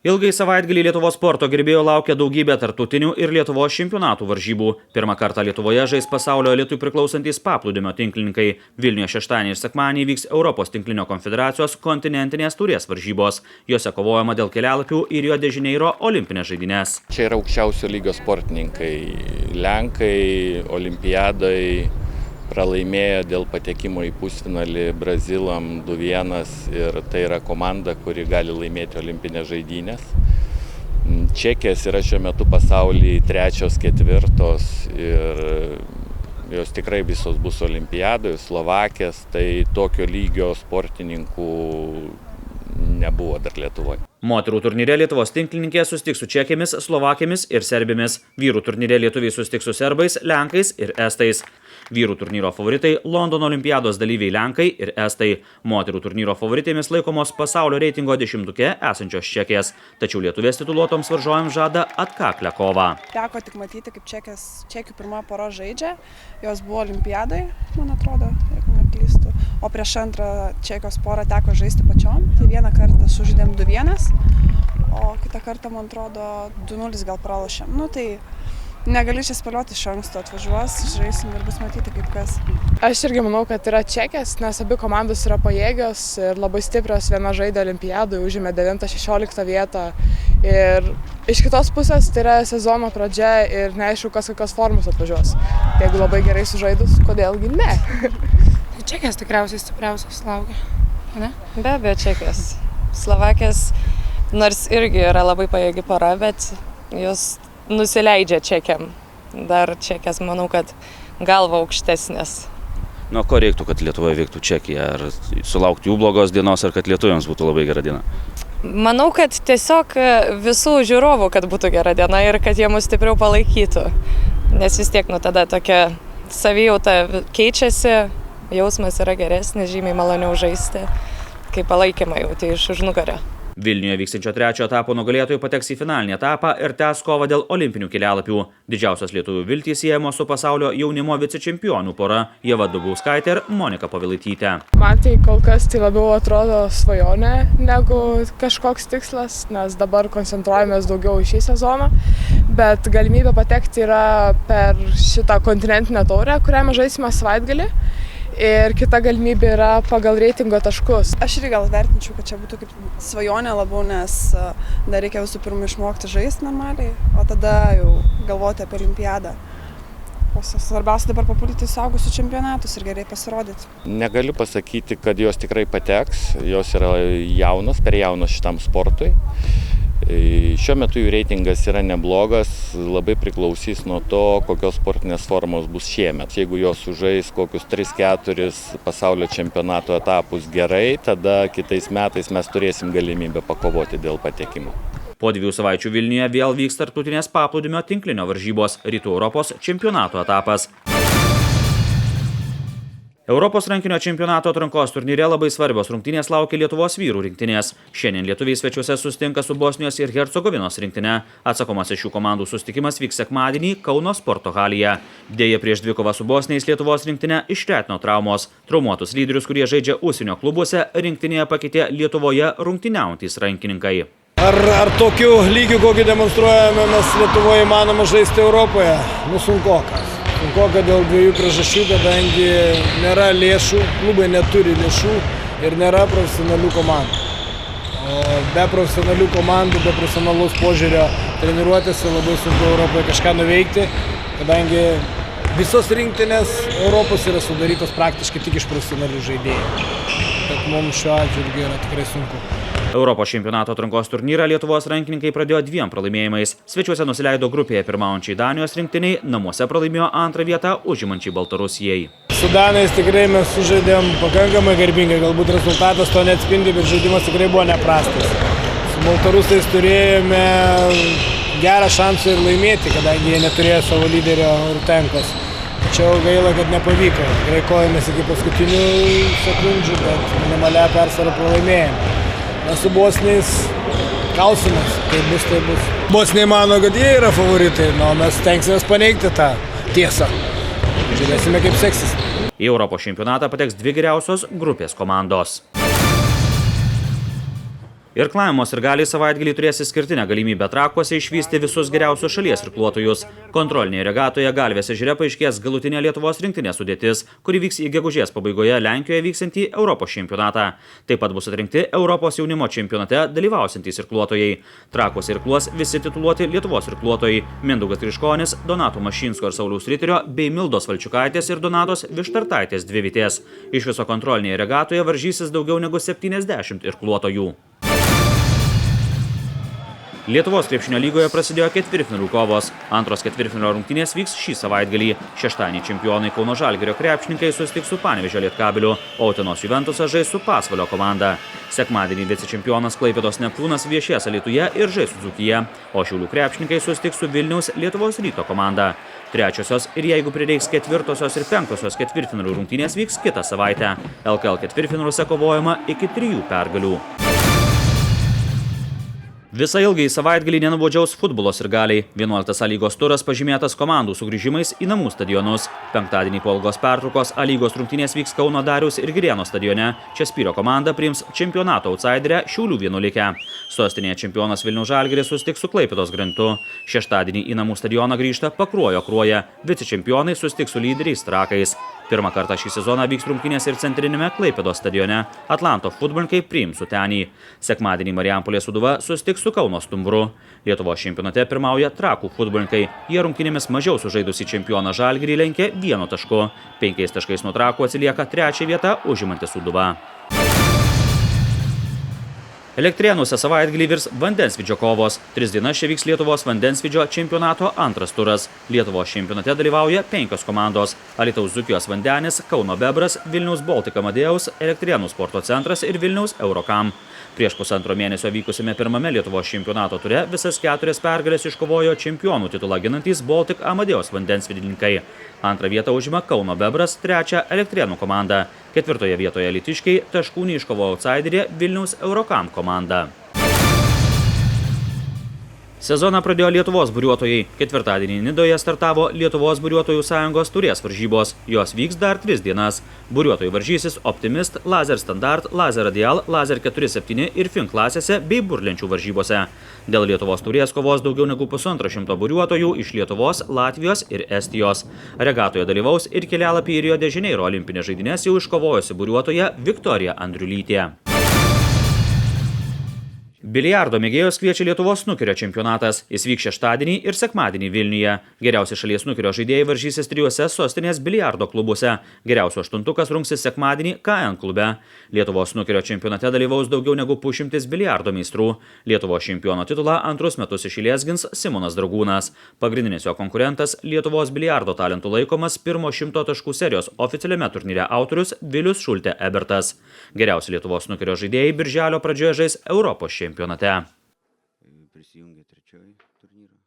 Ilgai savaitgalį Lietuvos sporto gerbėjų laukia daugybė tarptautinių ir Lietuvos čempionatų varžybų. Pirmą kartą Lietuvoje žais pasaulio elitui priklausantys paplūdimio tinklininkai. Vilniuje šeštadienį ir sekmadienį vyks Europos tinklinio konfederacijos kontinentinės taurės varžybos. Jose kovojama dėl kelialapių į Rio de Janeiro olimpines žaidynes. Čia yra aukščiausio lygio sportininkai. Lenkai olimpiadai pralaimėjo dėl patekimo į pusfinalį Brazilam 2-1 ir tai yra komanda, kuri gali laimėti olimpinės žaidynės. Čekijos yra šiuo metu pasaulyje 3, 4 ir jos tikrai visos bus olimpiadoje, Slovakės, tai tokio lygio sportininkų nebuvo dar Lietuvoje. Moterų turnyre Lietuvos tinklininkė susitiks su čekėmis, slovakėmis ir serbėmis. Vyrų turnyre lietuviai susitiks su serbais, lenkais ir estais. Vyrų turnyro favoritai – Londono olimpiados dalyviai lenkai ir estai. Moterų turnyro favoritėmis laikomos pasaulio reitingo 10-tuke esančios čekės. Tačiau lietuvės tituluotoms varžovėms žada atkaklę kovą. Teko tik matyti, kaip čekių pirma pora žaidžia. Jos buvo olimpiadai, man atrodo, jeigu neklystu. O prieš antrą čekijos porą teko žaisti pačiom. Tai vieną kartą sužaidėm 2-1, o kitą kartą, man atrodo, 2-0 gal pralošėm. Tai negali čia spėlioti iš anksto, atvažiuos, žaisim ir bus matyti kaip kas. Aš irgi manau, kad yra čekės, nes abi komandos yra pajėgios ir labai stiprios. Viena žaidė olimpiadui, užėmė 9-16 vietą. Ir iš kitos pusės tai yra sezono pradžia ir neaišku, kas kokios formos atvažiuos. Jeigu labai gerai sužaidus, kodėlgi ne? Čekės tikriausiai stipriausios laukia, ne? Be abejo, čekės. Slovakės, nors irgi yra labai pajėgi pora, bet jos nusileidžia čekiam. Dar čekės, manau, kad galva aukštesnės. Nuo ko reiktų, kad Lietuvoje veiktų Čekija? Ar sulaukti jų blogos dienos, ar kad lietuviams būtų labai gera diena? Manau, kad tiesiog visų žiūrovų, kad būtų gera diena ir kad jie mus stipriau palaikytų. Nes vis tiek tada tokia savijauta keičiasi, jausmas yra geresnis, žymiai maloniau žaisti, kai palaikymą jauti iš užnugario. Vilniuje vykstančio 3 etapo nugalėtojai pateks į finalinį etapą ir tęs kovą dėl olimpinių kelialapių. Didžiausios lietuvių viltys siejamos su pasaulio jaunimo vicečempionų pora Ieva Dubauskaitė ir Monika Povilaitytė. Man tai kol kas tai labiau atrodo svajonė negu kažkoks tikslas, nes dabar koncentruojamės daugiau į šį sezoną. Bet galimybė patekti yra per šitą kontinentinę taurę, kurią mes žaisime savaitgalį. Ir kita galimybė yra pagal reitingo taškus. Aš irgi gal vertinčiau, kad čia būtų kaip svajonė labiau, nes dar reikia visų pirma išmokti žaisti normaliai, o tada jau galvoti apie olimpiadą. O svarbiausia dabar papulti į suaugusių čempionatus ir gerai pasirodyti. Negaliu pasakyti, kad jos tikrai pateks, jos yra jaunos, per jaunos šitam sportui. Šiuo metu jų reitingas yra neblogas, labai priklausys nuo to, kokios sportinės formos bus šiemet. Jeigu jos sužais kokius 3-4 pasaulio čempionato etapus gerai, tada kitais metais mes turėsim galimybę pakovoti dėl patekimo. Po 2 savaičių Vilniuje vėl vyks tarptautinės paplūdimio tinklinio varžybos Rytų Europos čempionato etapas. Europos rankinio čempionato atrankos turnyre labai svarbios rungtynės laukia Lietuvos vyrų rinktinės. Šiandien lietuviai svečiuose susitinka su Bosnijos ir Hercegovinos rinktine. Atsakomasis šių komandų susitikimas vyks sekmadienį Kauno sporto halėje. Deja, prieš dvikovą su Bosniais Lietuvos rinktinę išretino traumos. Traumuotus lyderius, kurie žaidžia užsienio klubuose, rinktinėje pakeitė Lietuvoje rungtyniaujantys rankininkai. Ar tokiu lygiu, kokį demonstruojame mes Lietuvoje, įmanoma žaisti Europoje? Sunkoka. Sunkoka dėl 2 priežasčių, kadangi nėra lėšų, klubai neturi lėšų ir nėra profesionalių komandų. O be profesionalių komandų, be profesionalaus požiūrio treniruotėse labai sunku Europoje kažką nuveikti, kadangi visos rinktinės Europos yra sudarytos praktiškai tik iš profesionalių žaidėjų. Bet mums šiuo atžvilgiu yra tikrai sunku. Europos čempionato atrankos turnyrą Lietuvos rankininkai pradėjo 2 pralaimėjimais. Svečiuose nusileido grupėje pirmaujančiai Danijos rinktiniai, namuose pralaimėjo 2 vietą užimančiai Baltarusijai. Su Danais tikrai mes sužaidėm pakankamai garbingai, galbūt rezultatas to neatspindi, bet žaidimas tikrai buvo neprastas. Su Baltarusais turėjome gerą šansą ir laimėti, kadangi jie neturėjo savo lyderio Rutenkos. Tačiau gaila, kad nepavyko. Tikrai kovėmės iki paskutinių sekundžių, bet minimalią persvarą pralaimėjome. Mes su Bosniais kausimės, kaip bus, tai bus. Bosniai mano, kad jie yra favoritai, o mes stengsimės paneigti tą tiesą. Žiūrėsime, kaip seksis. Į Europos čempionatą pateks 2 geriausios grupės komandos. Irklavimo sirgaliai savaitgalį turės išskirtinę galimybę Trakuose išvysti visus geriausius šalies irkluotojus. Kontrolinėje regatoje Galvės ežere paaiškės galutinė Lietuvos rinktinės sudėtis, kuri vyks į gegužės pabaigoje Lenkijoje vyksiantį Europos čempionatą. Taip pat bus atrinkti Europos jaunimo čempionate dalyvausiantys irkluotojai. Trakuose irkluos visi tituluoti Lietuvos irkluotojai – Mindaugas Griškonis, Donato Mašinsko ir Sauliaus Riterio bei Mildos Valčiukaitės ir Donatos Vištartaitės dvivitės. Iš viso kontrolinėje regatoje varžysis daugiau negu 70 irkluotojų. Lietuvos krepšinio lygoje prasidėjo ketvirtfinalių kovos. Antros ketvirtfinalio rungtynės vyks šį savaitgalį. Šeštadienį čempionai Kauno Žalgirio krepšininkai susitiks su Panevėžio Lietkabeliu, o Utenos Juventusas žais su Pasvalio komanda. Sekmadienį vicečempionas Klaipėdos Neptūnas viešės Alytuje ir žais su Dzūkija, o Šiaulių krepšininkai susitiks su Vilniaus Lietuvos Ryto komanda. Trečiosios ir jeigu prireiks ketvirtosios ir penktosios ketvirtfinalių rungtynės vyks kitą savaitę. LKL ketvirtfinaliuose kovojama iki 3 pergalių. Visą ilgai savaitgalį nenuobodžiaus futbolo sirgaliai. 11 A lygos turas pažymėtas komandų sugrįžimais į namų stadionus. Penktadienį po ilgos pertraukos A lygos rungtynės vyks Kauno Dariaus ir Girėno stadione. Čia Spyro komanda priims čempionato outsiderę Šiaulių Vienuolikę. Sostinėje čempionas Vilniaus Žalgiris susitiks su Klaipėdos Granitu. Šeštadienį į namų stadioną grįžta Pakruojo Kruoja. Vicečempionai susitiks su lyderiais Trakais. Pirmą kartą šį sezoną vyks rungtynės ir centrinėme Klaipėdos stadione. Atlanto futbolininkai priims Utenį. Sekmadienį Marijampolės Sūduva susitiks su Kauno Stumbru. Lietuvos čempionate pirmauja Trakų futbolininkai. Jie rungtynėmis mažiau sužaidusį čempioną Žalgirį lenkia 1 tašku. 5 taškais nuo Trakų atsilieka 3. vietą užimanti Sūduva. Elektrėnuose savaitgalį virs vandensvydžio kovos. 3 dienas čia vyks Lietuvos vandensvydžio čempionato antras turas. Lietuvos čempionate dalyvauja 5 komandos – Alytaus Dzūkijos Vandenis, Kauno Bebras, Vilniaus Baltic Amadeus, Elektrėnų sporto centras ir Vilniaus Eurocam. Prieš pusantro mėnesio vykusiame pirmame Lietuvos čempionato ture visas 4 pergalės iškovojo čempionų titulą ginantys Baltic Amadeus vandensvydininkai. Antrą vietą užima Kauno Bebras, 3 Elektrėnų komanda. 4 vietoje alytiškiai taškų neiškovojo outsiderė Vilniaus Eurocam komanda. Sezoną pradėjo Lietuvos buriuotojai. Ketvirtadienį Nidoje startavo Lietuvos buriuotojų sąjungos taurės varžybos. Jos vyks dar 3 dienas. Buriuotojai varžysis Optimist, Laser Standard, Laser Radial, Laser 4-7 ir Fin klasėse bei burlenčių varžybose. Dėl Lietuvos taurės kovos daugiau negu 150 buriuotojų iš Lietuvos, Latvijos ir Estijos. Regatoje dalyvaus ir kelialapį į Rio de Janeiro olimpinės žaidynės jau iškovojusi buriuotoja Viktorija Andriulytė. Biliardo mėgėjos kviečia Lietuvos snukerio čempionatas. Jis vyks šeštadienį ir sekmadienį Vilniuje. Geriausi šalies snukerio žaidėjai varžysis 3 sostinės biliardo klubuose. Geriausių 8-tukas rungsis sekmadienį KN klube. Lietuvos snukerio čempionate dalyvaus daugiau negu 100 biliardo meistrų. Lietuvos čempiono titulą 2 metus iš eilės gins Simonas Dragūnas. Pagrindinis jo konkurentas Lietuvos biliardo talentų laikomas pirmo 100 taškų serijos oficialiame turnyre autorius Vilius Šultė Ebertas. Geriausi Lietuvos snukerio žaidėjai birželio pradžioje žais Europos čempionate. Prisijungė 3 turnyro.